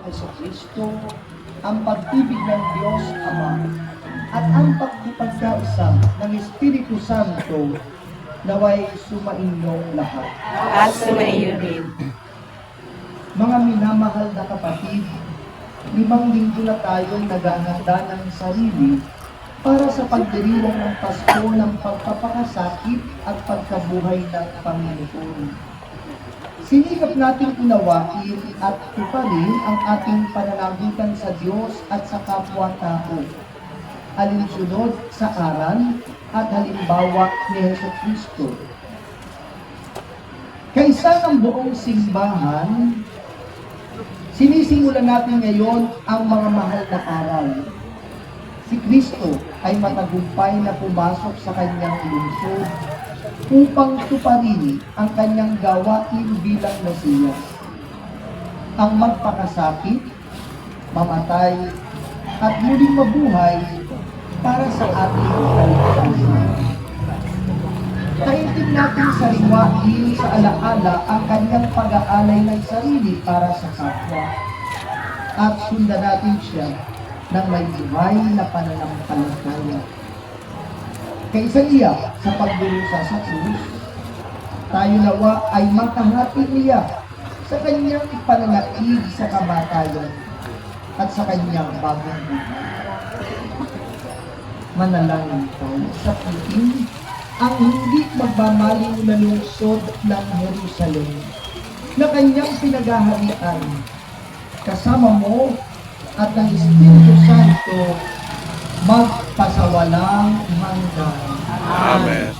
ay sa Kristo, ang pag-ibig ng Diyos Ama at ang pagkipagkaisa ng Espiritu Santo naway sumainyong lahat. At sumaiyo rin. Mga minamahal na kapatid, 5 linggo na tayong naghahanda ng sarili para sa pagdiriwang ng Pasko ng pagpapakasakit at pagkabuhay ng Panginoon. Sinikap nating unawain at tuparin ang ating pananagutan sa Diyos at sa kapwa-tao, alinsunod sa aral at halimbawa ni Jesucristo. Kaisa ng buong simbahan, sinisimulan natin ngayon ang mga mahal na aral. Si Kristo ay matagumpay na pumasok sa kanyang lungsod upang tuparin ang kanyang gawain bilang Mesiyas. Ang magpakasakit, mamatay, at muling mabuhay para sa ating kaligtasan. Kaintin natin sariwain sa alaala ang kanyang pag-aalay ng sarili para sa kapwa. At sundan natin siya ng may buhay na pananampalataya. Kaysa iya sa pagdurusa sa krus, tayo nawa ay makahati niya sa kanyang pananaig sa kamatayan at sa kanyang bagong buhay. Manalangin tayo sa piling ang hindi magmamaling na lungsod ng Jerusalem na kanyang pinaghaharian kasama mo at ng Espiritu Santo magpasawalang hanggan. Amen.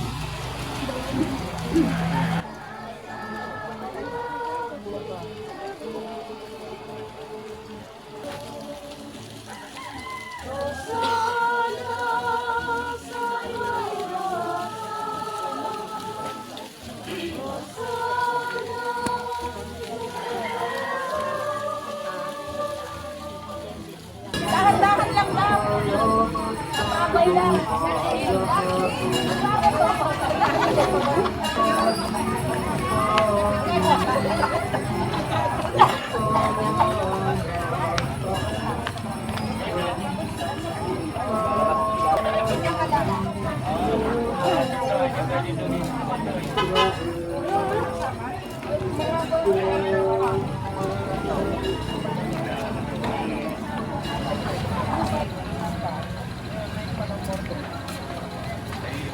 Dahan-dahan lang daw. Sabay lang.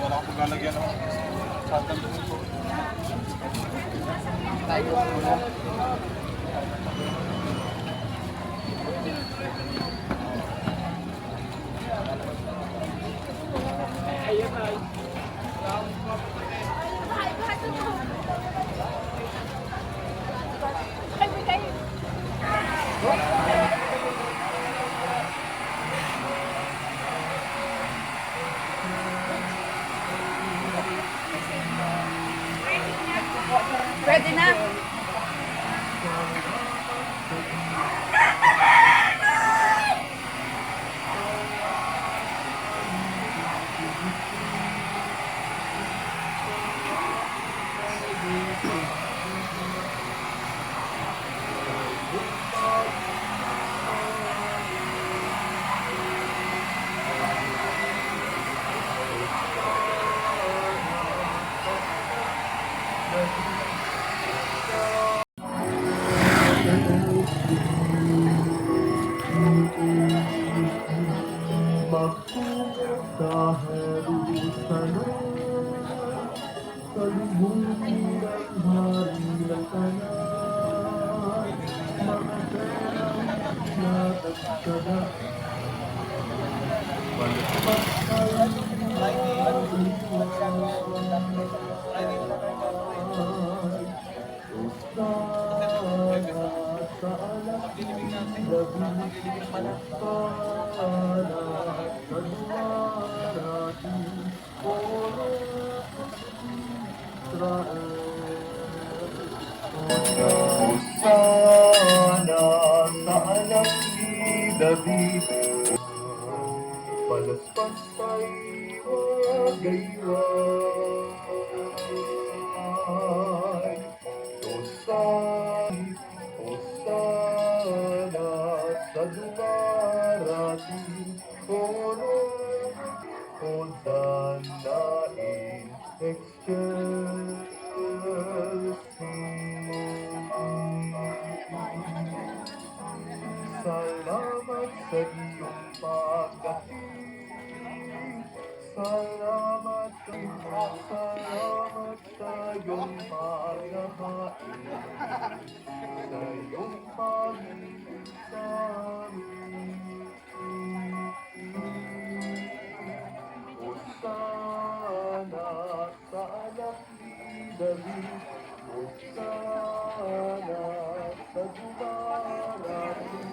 Wala akong lalagyan ng sandal doon po. Pwede na. Sa Palaspas ay wagayway. Hosana sa dumarating Horo. Hosana in excelsis. Salamat sa iyong pagdating. Salamat sa iyong paghahain. Sa iyong pag-ibig sa amin. Hosana sa anak ni David. Hosana sa dumarating.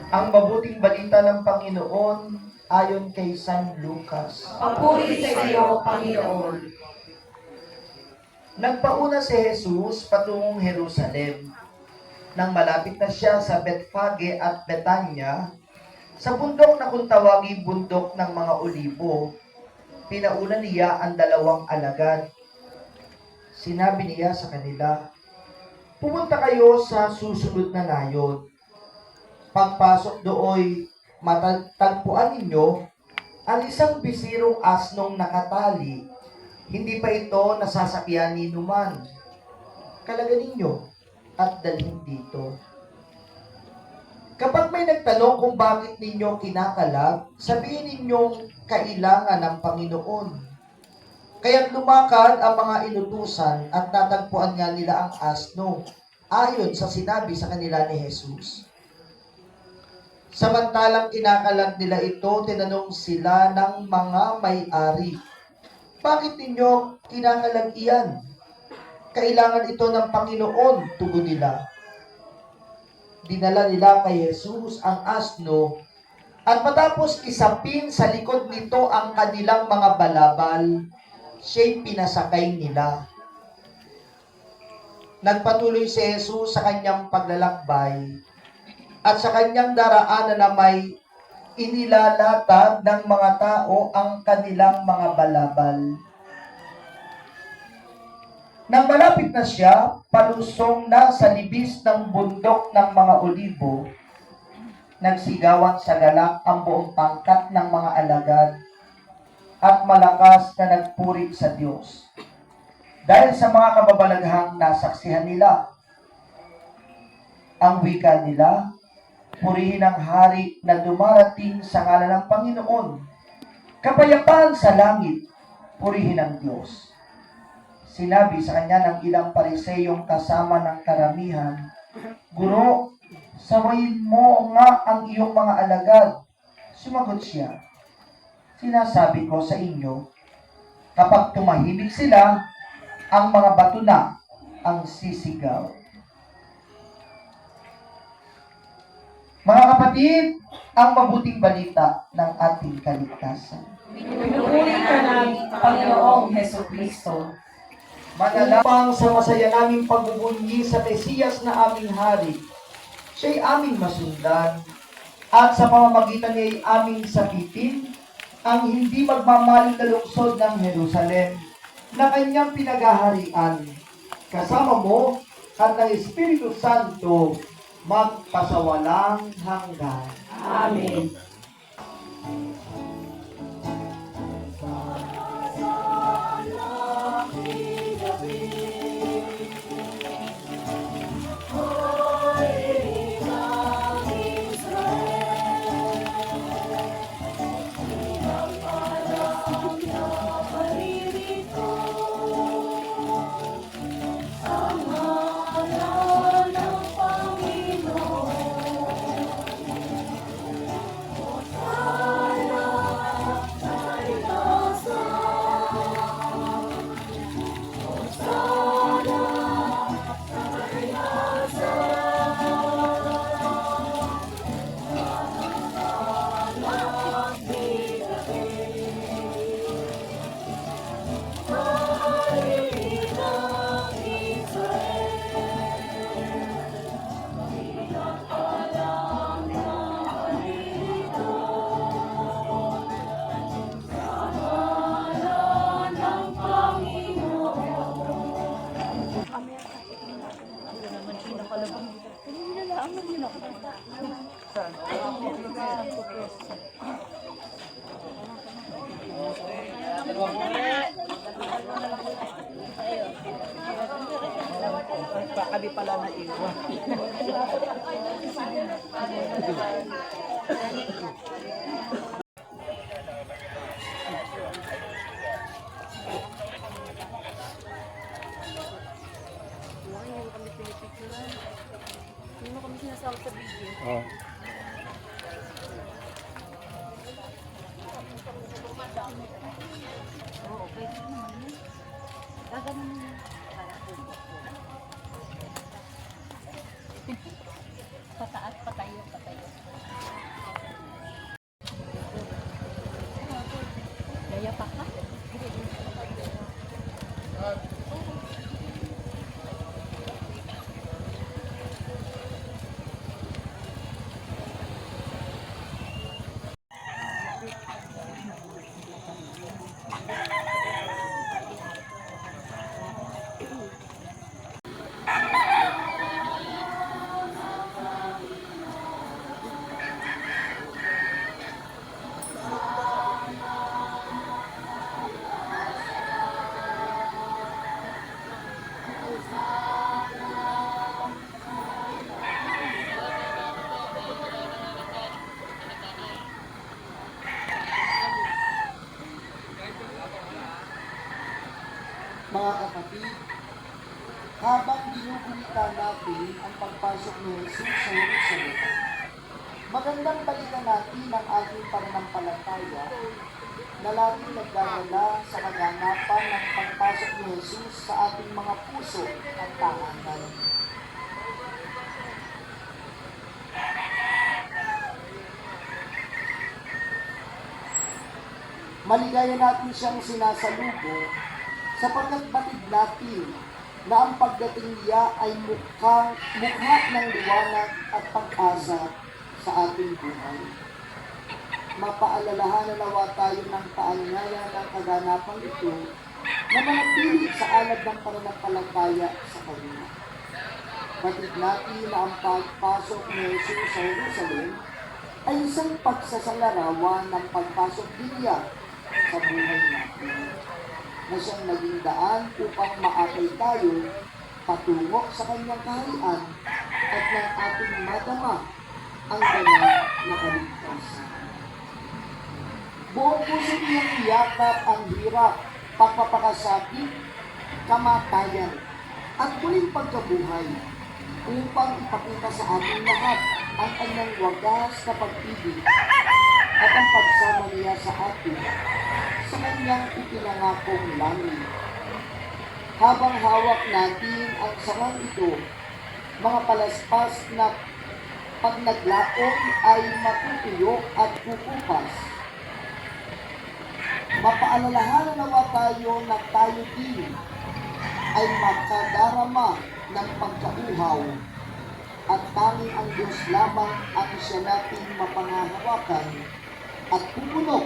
Ang mabuting balita ng Panginoon ayon kay San Lucas. Papuri sa iyo, Panginoon. Nagpauna si Jesus patungong Jerusalem. Nang malapit na siya sa Bethphage at Betania, sa bundok na kung tawaging bundok ng mga olibo, pinauna niya ang 2 alagad. Sinabi niya sa kanila, "Pumunta kayo sa susunod na nayon. Pagpasok dooy, matatagpuan ninyo ang isang bisirong asnong nakatali. Hindi pa ito nasasakyan ni numan. Kalaganin ninyo at dalhin dito. Kapag may nagtanong kung bakit ninyo kinakalag, sabihin ninyong kailangan ng Panginoon." Kaya't lumakad ang mga inutusan at natagpuan nga nila ang asno, ayon sa sinabi sa kanila ni Jesus. Samantalang kinakalag nila ito, tinanong sila ng mga may-ari, "Bakit ninyo kinakalag iyan? Kailangan ito ng Panginoon," tugon nila. Dinala nila kay Jesus ang asno, at matapos isapin sa likod nito ang kanilang mga balabal, siya'y pinasakay nila. Nagpatuloy si Jesus sa kanyang paglalakbay, at sa kanyang daraanan na may inilalatag ng mga tao ang kanilang mga balabal. Nang malapit na siya, palusong na sa libis ng bundok ng mga olibo, nagsigawan sa galak ang buong pangkat ng mga alagad at malakas na nagpuri sa Diyos. Dahil sa mga kababalaghang nasaksihan nila, ang wika nila, "Purihin ang hari na dumarating sa ngalan ng Panginoon. Kapayapaan sa langit, purihin ang Diyos." Sinabi sa kanya ng ilang pariseyong kasama ng karamihan, "Guro, sawayin mo nga ang iyong mga alagad." Sumagot siya, "Sinasabi ko sa inyo, kapag tumahimik sila, ang mga bato na ang sisigaw." Mga kapatid, ang mabuting balita ng ating kaligtasan. Pinupuri ka namin, Panginoong Hesukristo. manalapang sa masaya naming pagbubunyi sa Mesiyas na aming hari. Siya'y aming masundan, at sa pamamagitan niya'y aming sakitin ang hindi magmamaling na lungsod ng Jerusalem na kanyang pinagaharian. Kasama mo at ng Espiritu Santo magpasawalang hanggan. Amen. Kami pala na iwan. Hindi mo kami sinasama sa video. Oo. Oo, pwede naman yun. Gaganon mo yun. Pataas, patayo, patayo. Yaya pa ka? Mga kapatid, habang ginugulita natin ang pagpasok ni Jesus sa Jerusalem, magandang balikan natin ang ating pananampalataya na laging nagdadala sa kaganapan ng pagpasok ni Jesus sa ating mga puso at tahanan. Maligaya natin siyang sinasalubo sapagkat batid natin na ang pagdating niya ay mukha ng liwanag at pag-asa sa ating buhay. Mapaalalahanan nawa tayo ng kaanyaya ng kaganapang ito na manatili sa alad ng pananampalataya sa Kanya. Batid natin na ang pagpasok ni Jesus sa Jerusalem ay isang pagsasalarawan ng pagpasok niya sa buhay natin, na siyang naging daan upang maakay tayo patungo sa kanyang kaharian at ng ating madama ang ganap na kaligtasan. Buong puso niyang iyakap ang hirap, pagpapakasakit, kamatayan, at muling pagkabuhay upang ipakita sa ating lahat ang kanyang wagas na pag-ibig at ang pagsama niya sa atin sa kanyang ipinangakong langit. Habang hawak natin ang sarang ito, mga palaspas na pag naglaon ay matutuyo at kukupas. Mapaalalahanan nawa tayo na tayo din ay makadarama ng pagkauhaw at tanging ang Diyos lamang ang siya nating mapangahawakan at pupunok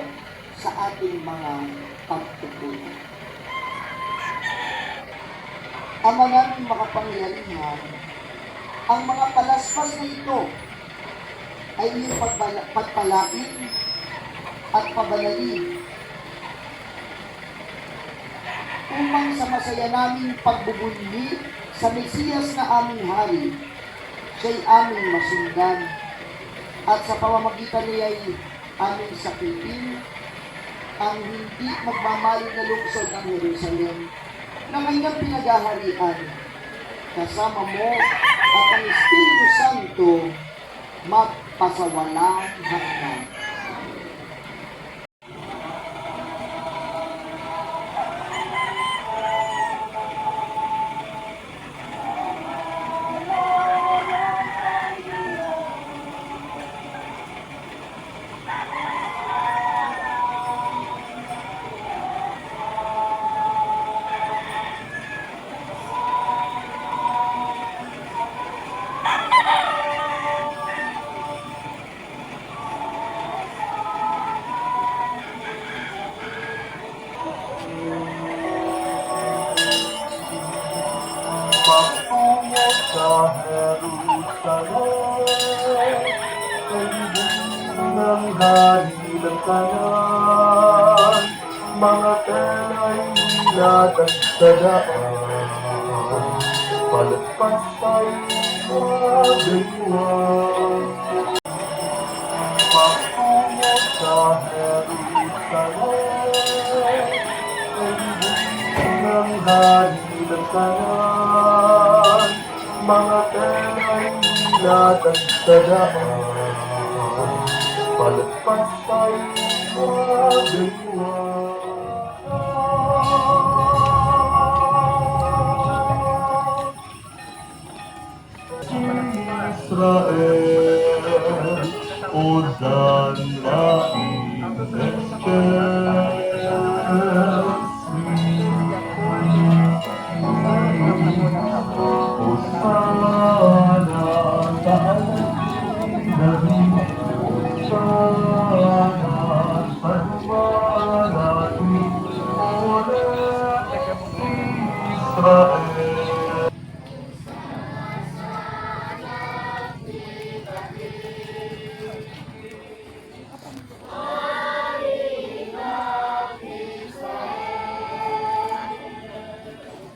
sa ating mga pagtutunan. Ama namin makapangyarihan, ang mga palaspas na ito ay iyong pagpalain at pabanalin upang sa masaya naming pagbubunyi sa Mesiyas na aming hari, siya'y aming masundan at sa pamamagitan niya'y aming sakitin ang hindi magmamaling na lungsod ng Jerusalem na kanyang pinaghaharian. Kasama mo at ang Espiritu Santo magpasawalang hanggan. Patungo sa Jerusalem, ng hari ng kanan, mga tela'y nilatag sa daan, palagpas ay magaliwan. Patungo sa Jerusalem, ng hari ng kanan, mga tela'y nilatag sa daan, palagpas ay magaliwan. Israel, Hosanna in Israel.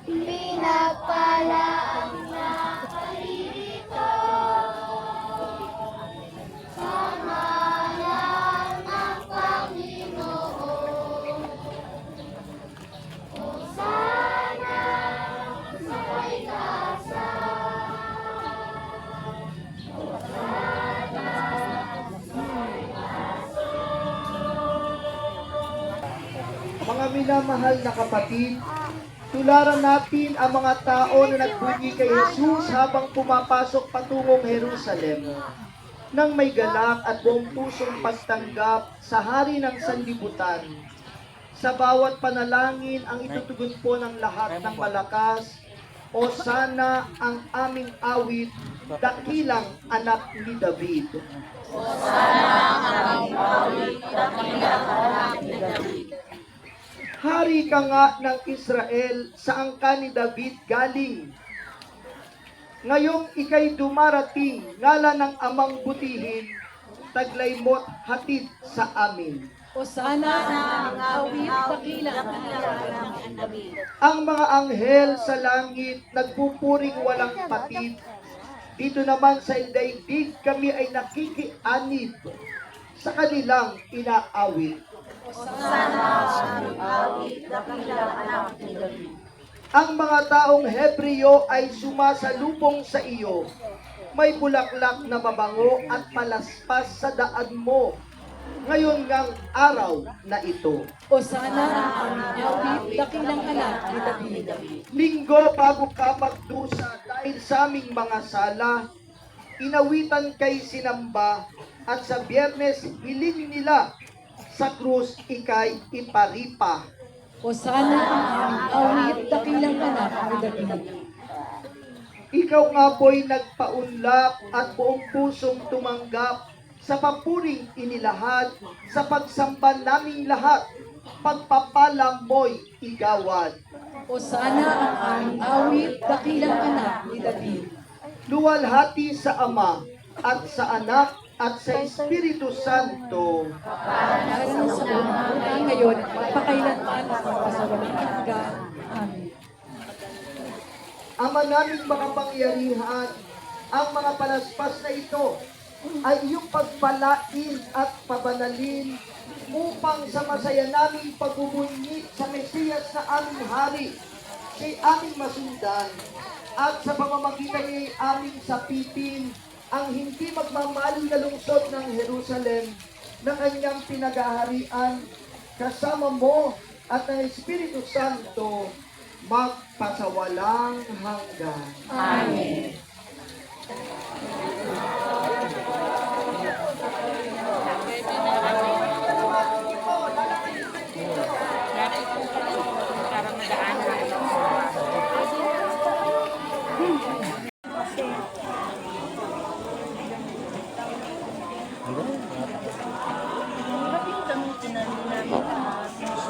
Pinagpala ang nakalito sa ngalan ng Panginoon. Hosana sa kaitaasan. Mga minamahal na kapatid, tularan natin ang mga tao na nagbunyi kay Jesus habang pumapasok patungong Jerusalem nang may galak at buong pusong pagtanggap sa hari ng sanlibutan. Sa bawat panalangin ang itutugon po ng lahat ng malakas, o sana ang aming awit, dakilang anak ni David. Hari ka nga ng Israel, saan ka ni David galing? Ngayong ikay dumarating, ngala ng amang butihin, taglay mo't hatid sa amin. O sana ang awit dakilang ng David. Ang mga anghel sa langit, nagpupuring walang patid. Dito naman sa daigdig, kami ay nakikianib sa kanilang inaawit. Ang mga taong Hebreo ay sumasalubong sa iyo. May bulaklak na mabango at palaspas sa daan mo. Ngayon ngang araw na ito. O sana ang awit dakilang anak ni David. Linggo bago ka magdusa dahil sa aming mga sala, inawitan kay sinamba at sa Biyernes hiling nila sa krus ikay iparipa. O sana ang awit dakilang anak ni David. Ikaw nga po'y nagpaunlak at buong pusong tumanggap sa papuring inilahad sa pagsamba naming lahat. Pagpapala mo'y igawad. O sana ang awit dakilang anak ni David. Luwalhati sa Ama at sa Anak at sa Espiritu Santo. Naroon sa una ngayon, pakailanman at magpasawalang hanggan. Amen. Ama naming makapangyarihan, ang mga palaspas na ito ay iyong pagpalain at pabanalin upang sa masaya naming pagbubunyi sa Mesiyas na aming hari, si aming masundan, at sa pamamagitan niya aming sapitin ang hindi magmamali na lungsod ng Jerusalem na kanyang pinagaharian kasama mo at ng Espiritu Santo magpasawalang hanggan. Amen. Hirap yung gamitin na namin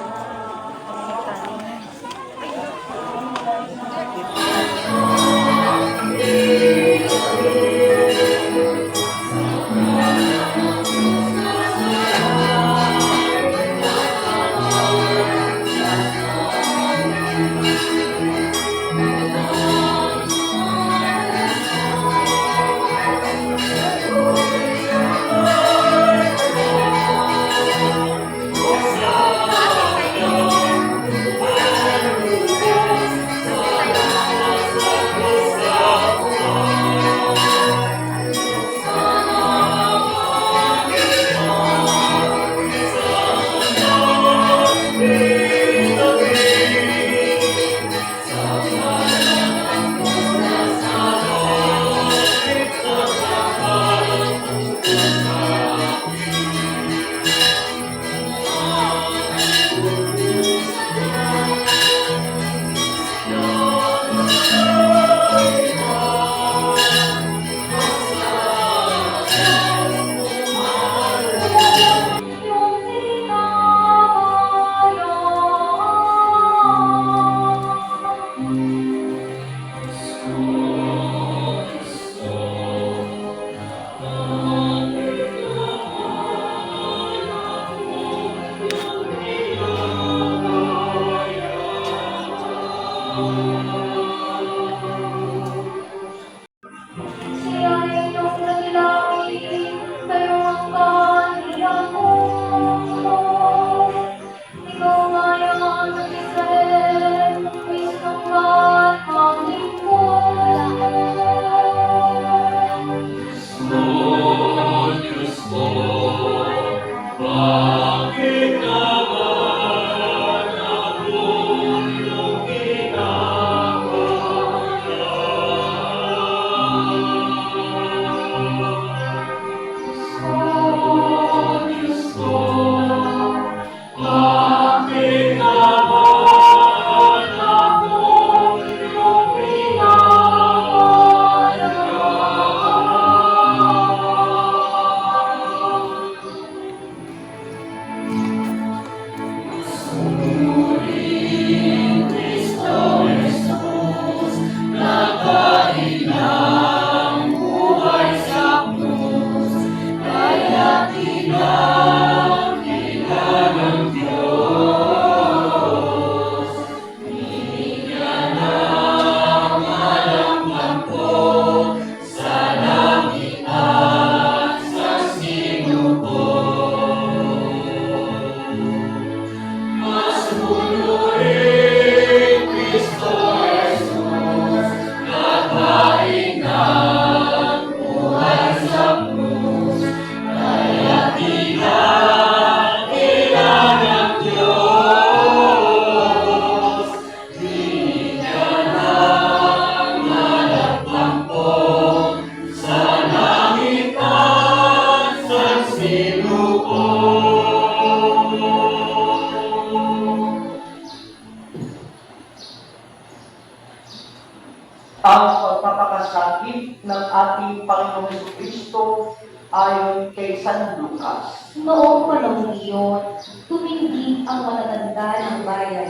ang pagpapakasakit ng ating Panginoong Jesucristo ayon kay San Lucas. Noong panahon iyon, tumindig ang matatanda ng bayan,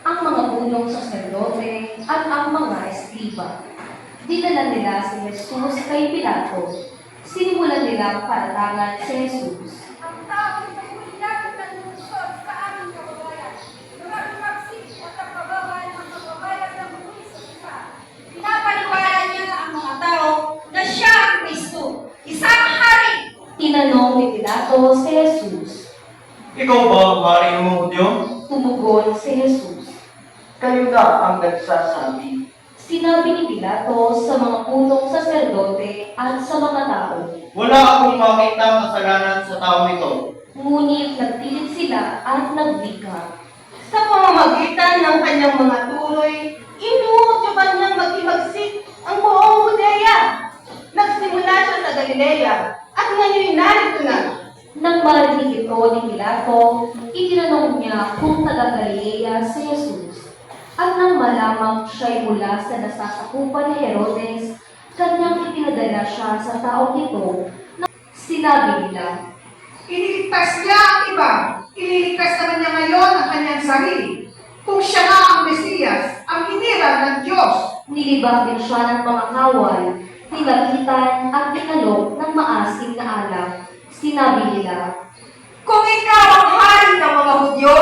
ang mga punong saserdote at ang mga eskriba. Dinala nila si Jesus kay Pilato. Sinimulan nilang paratangan si Jesus. Ang tao ay huligan ng lungsod sa aming kababayan. Mula lumagsik at nagpabawal ng kababayan ng buwis sa isa. Pinapaniwala niya ang mga tao na siya ang Kristo, isang hari. Tinanong ni Pilato si Jesus. Ikaw ba ang hari ng mga Hudyo? Tumugon si Jesus. Kayo na ang nagsasabi. Sinabi ni Pilato sa mga punong saserdote at sa mga tao. Wala akong makita kasalanan sa taong ito. Ngunit nagpilit sila at nagwika. Sa pamamagitan ng kanyang mga tuloy, inuutukan niyang maghimagsik ang buong Judea. Nagsimula siya sa Galilea at ngayon narito na. Nang marinig ito ni Pilato, itinanong niya kung taga-Galilea si Jesus. At nang malamang siya'y mula sa nasasakupan ni Herodes, kanyang ipinadala siya sa taong ito na sinabi nila. Iniligtas niya ang iba. Ililigtas naman niya ngayon ang kanyang sarili. Kung siya nga ang Mesiyas, ang hinirang ng Diyos. Nilibag din siya ng mga kawal, nilapitan at tinalok ng maasim na alak. Sinabi nila, Kung ikaw ang hari ng mga Hudyo,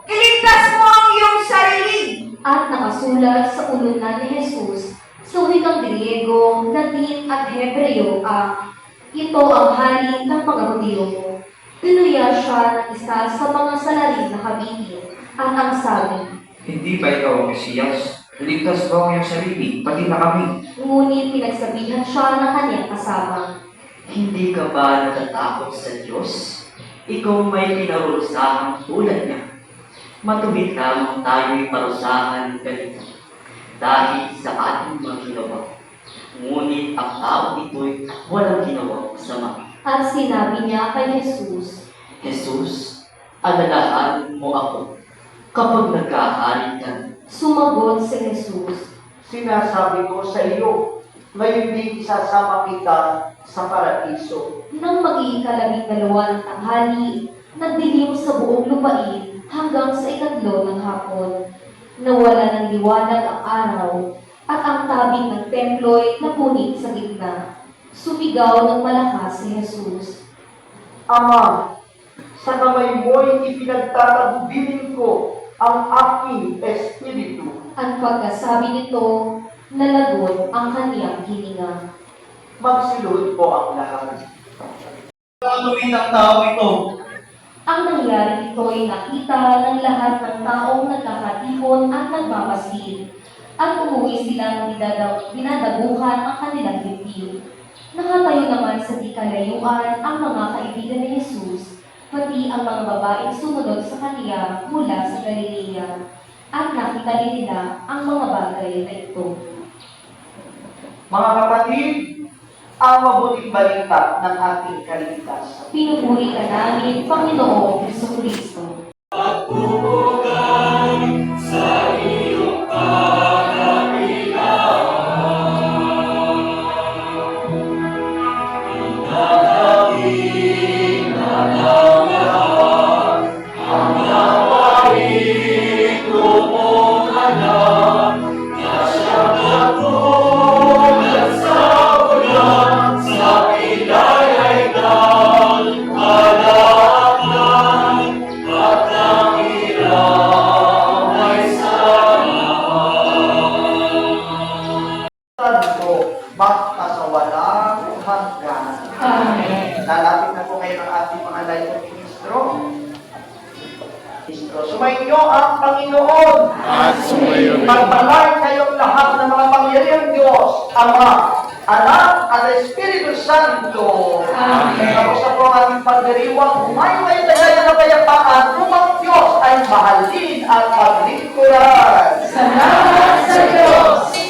iligtas mo ang iyong sarili. at nakasulat sa ulunan ni Jesus sa wikang Griego, Latin at Hebreo ang ito ang hari ng mga Hudyo. Tinuya siya ng isa sa mga salarin na kabitin at ang sabi, Hindi ba ikaw ang Mesiyas? Ligtas mo ang iyong sarili, pati na kami. ngunit pinagsabihan siya ng kanyang kasama. Hindi ka ba natatakot sa Diyos? Ikaw may pinarusahan tulad niya. Matuwid lamang tayo'y parusahan ganito dahil sa ating mga ginawa. Ngunit ang tao ito'y walang ginawang masama. At sinabi niya kay Jesus, Jesus, alalahanin mo ako kapag nagkahari ka. sumagot si Jesus, Sinasabi ko sa iyo, ngayon din isasama kita sa paraiso. nang mag-iikalabing-2 ng tanghali, nagdilim sa buong lupain hanggang sa 3 ng hapon. Nawala ng liwanag ang araw, at ang tabing ng templo'y napunit sa gitna. Sumigaw ng malakas si Jesus. Ama, sa kamay mo'y ipinagtatagubilin ko ang aking espiritu. Ang pagkasabi nito, nalagot ang kaniyang hininga. Magsilod po ang lahat. Panuin ang tao ito. Ang nangyari ito ay nakita ng lahat ng taong nagkakatipon at nagmamasid, at umuwi sila ng dinadaguhan ang kanilang dibdib. Nakatayo naman sa di kalayuan ang mga kaibigan ni Jesus, pati ang mga babaeng sumunod sa kaniya mula sa Galilea, at nakita din nila ang mga bagay na ito. Mga kapatid, ang mabuting balita ng ating kaligtasan. Pinupuri ka namin, Panginoong Jesucristo. Santo, magpasawalang hanggan. Amen. Lalapit na po kayo ng ating mga live ministro. Sumayin niyo ang Panginoon. At sumayo rin. Magpalain kayong lahat ng mga pangyayang Diyos, Ama, Anak, at Espiritu Santo. Amen. Tapos na po ang ating pagdiriwang, may tagay na kapayapaan, upang Diyos ay mahalin at paglingkuran. Salamat sa Diyos!